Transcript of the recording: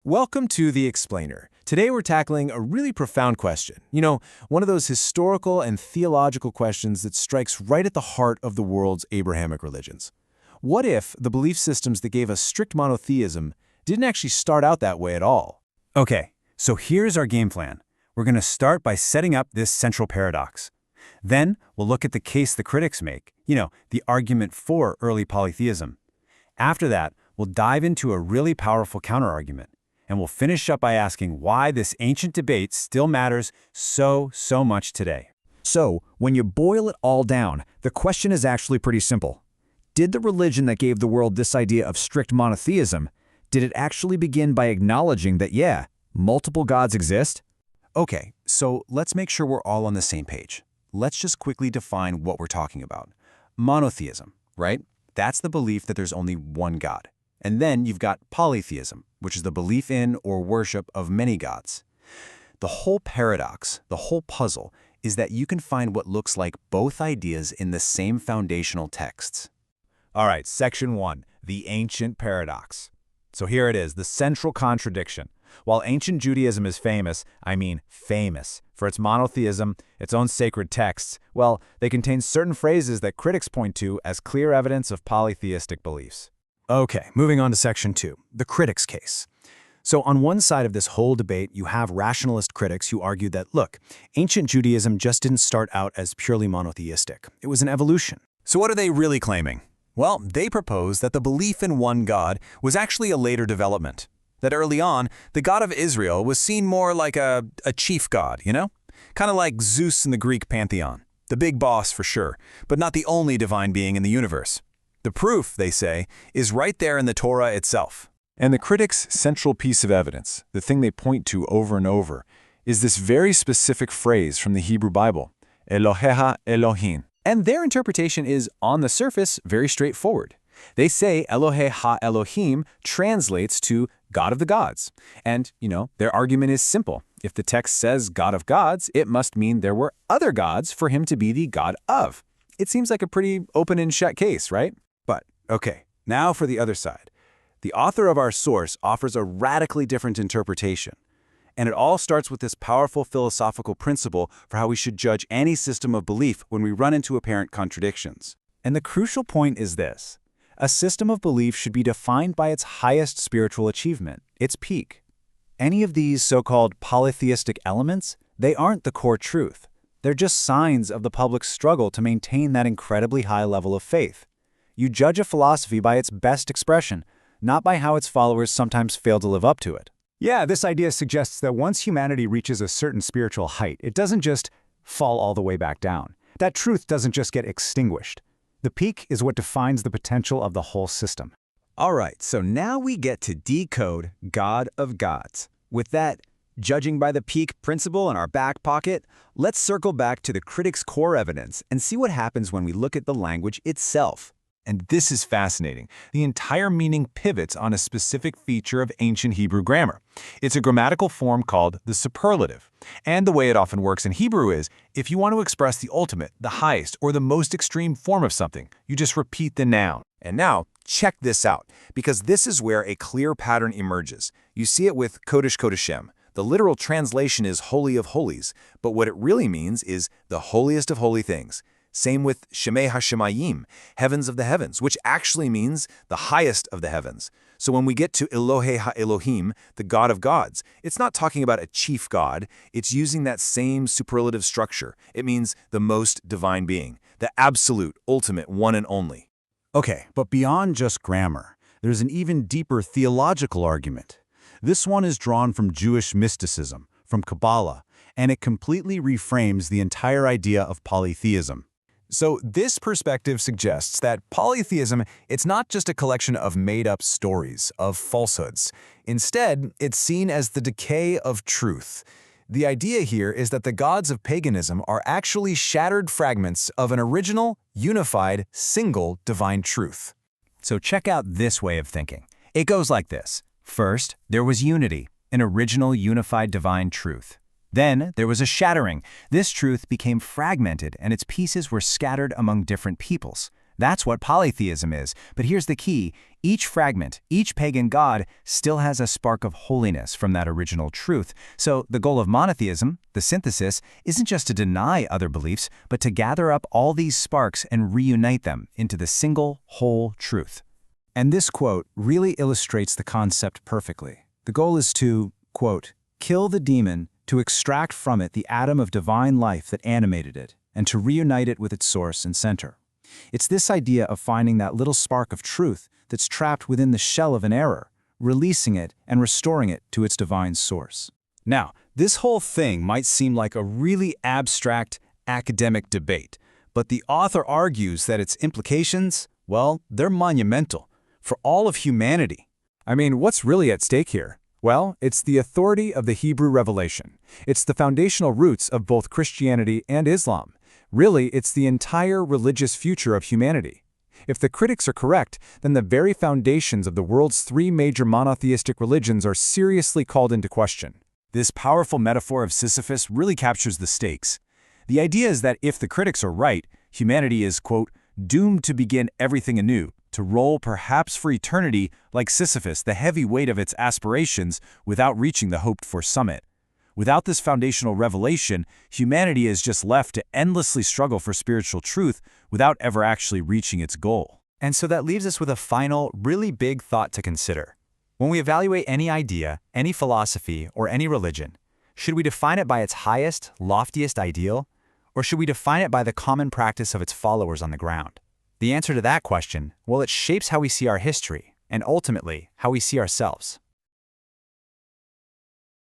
Welcome to The Explainer. Today we're tackling a really profound question. One of those historical and theological questions that strikes right at the heart of the world's Abrahamic religions. What if the belief systems that gave us strict monotheism didn't actually start out that way at all? Okay, so here's our game plan. We're going to start by setting up this central paradox. Then we'll look at the case the critics make, the argument for early polytheism. After that, we'll dive into a really powerful counterargument. And we'll finish up by asking why this ancient debate still matters so much today. So, when you boil it all down, the question is actually pretty simple. Did the religion that gave the world this idea of strict monotheism, did it actually begin by acknowledging that, multiple gods exist? Okay, so let's make sure we're all on the same page. Let's just quickly define what we're talking about. Monotheism, right? That's the belief that there's only one God. And then you've got polytheism, which is the belief in or worship of many gods. The whole paradox, the whole puzzle, is that you can find what looks like both ideas in the same foundational texts. All right, section 1, the ancient paradox. So here it is, the central contradiction. While ancient Judaism is famous for its monotheism, its own sacred texts, they contain certain phrases that critics point to as clear evidence of polytheistic beliefs. Okay, moving on to section 2, the critics' case. So on one side of this whole debate, you have rationalist critics who argue that, look, ancient Judaism just didn't start out as purely monotheistic. It was an evolution. So what are they really claiming? Well, they propose that the belief in one God was actually a later development. That early on, the God of Israel was seen more like a chief god, Kind of like Zeus in the Greek pantheon. The big boss for sure, but not the only divine being in the universe. The proof, they say, is right there in the Torah itself. And the critics' central piece of evidence, the thing they point to over and over, is this very specific phrase from the Hebrew Bible, Elohecha Elohim. And their interpretation is, on the surface, very straightforward. They say Elohe ha-Elohim translates to God of the gods. And, their argument is simple. If the text says God of gods, it must mean there were other gods for him to be the God of. It seems like a pretty open and shut case, right? But, okay, now for the other side. The author of our source offers a radically different interpretation. And it all starts with this powerful philosophical principle for how we should judge any system of belief when we run into apparent contradictions. And the crucial point is this. A system of belief should be defined by its highest spiritual achievement, its peak. Any of these so-called polytheistic elements, they aren't the core truth. They're just signs of the public's struggle to maintain that incredibly high level of faith. You judge a philosophy by its best expression, not by how its followers sometimes fail to live up to it. Yeah, this idea suggests that once humanity reaches a certain spiritual height, it doesn't just fall all the way back down. That truth doesn't just get extinguished. The peak is what defines the potential of the whole system. All right, so now we get to decode God of gods. With that judging by the peak principle in our back pocket, let's circle back to the critics' core evidence and see what happens when we look at the language itself. And this is fascinating. The entire meaning pivots on a specific feature of ancient Hebrew grammar. It's a grammatical form called the superlative. And the way it often works in Hebrew is, if you want to express the ultimate, the highest, or the most extreme form of something, you just repeat the noun. And now, check this out, because this is where a clear pattern emerges. You see it with Kodesh Kodeshim. The literal translation is Holy of Holies, but what it really means is the holiest of holy things. Same with Shemei HaShemayim, heavens of the heavens, which actually means the highest of the heavens. So when we get to Elohe HaElohim, the God of gods, it's not talking about a chief god, it's using that same superlative structure. It means the most divine being, the absolute, ultimate, one and only. Okay, but beyond just grammar, there's an even deeper theological argument. This one is drawn from Jewish mysticism, from Kabbalah, and it completely reframes the entire idea of polytheism. So this perspective suggests that polytheism, it's not just a collection of made-up stories, of falsehoods. Instead, it's seen as the decay of truth. The idea here is that the gods of paganism are actually shattered fragments of an original, unified, single divine truth. So check out this way of thinking. It goes like this. First, there was unity, an original unified divine truth. Then there was a shattering. This truth became fragmented and its pieces were scattered among different peoples. That's what polytheism is. But here's the key. Each fragment, each pagan god, still has a spark of holiness from that original truth. So the goal of monotheism, the synthesis, isn't just to deny other beliefs, but to gather up all these sparks and reunite them into the single, whole truth. And this quote really illustrates the concept perfectly. The goal is to, quote, kill the demon, to extract from it the atom of divine life that animated it, and to reunite it with its source and center. It's this idea of finding that little spark of truth that's trapped within the shell of an error, releasing it and restoring it to its divine source. Now, this whole thing might seem like a really abstract academic debate, but the author argues that its implications, well, they're monumental for all of humanity. I mean, what's really at stake here? Well, it's the authority of the Hebrew revelation. It's the foundational roots of both Christianity and Islam. Really, it's the entire religious future of humanity. If the critics are correct, then the very foundations of the world's three major monotheistic religions are seriously called into question. This powerful metaphor of Sisyphus really captures the stakes. The idea is that if the critics are right, humanity is, quote, doomed to begin everything anew, to roll perhaps for eternity like Sisyphus the heavy weight of its aspirations without reaching the hoped-for summit. Without this foundational revelation, humanity is just left to endlessly struggle for spiritual truth without ever actually reaching its goal. And so that leaves us with a final, really big thought to consider. When we evaluate any idea, any philosophy, or any religion, should we define it by its highest, loftiest ideal, or should we define it by the common practice of its followers on the ground? The answer to that question, well, it shapes how we see our history, and ultimately, how we see ourselves.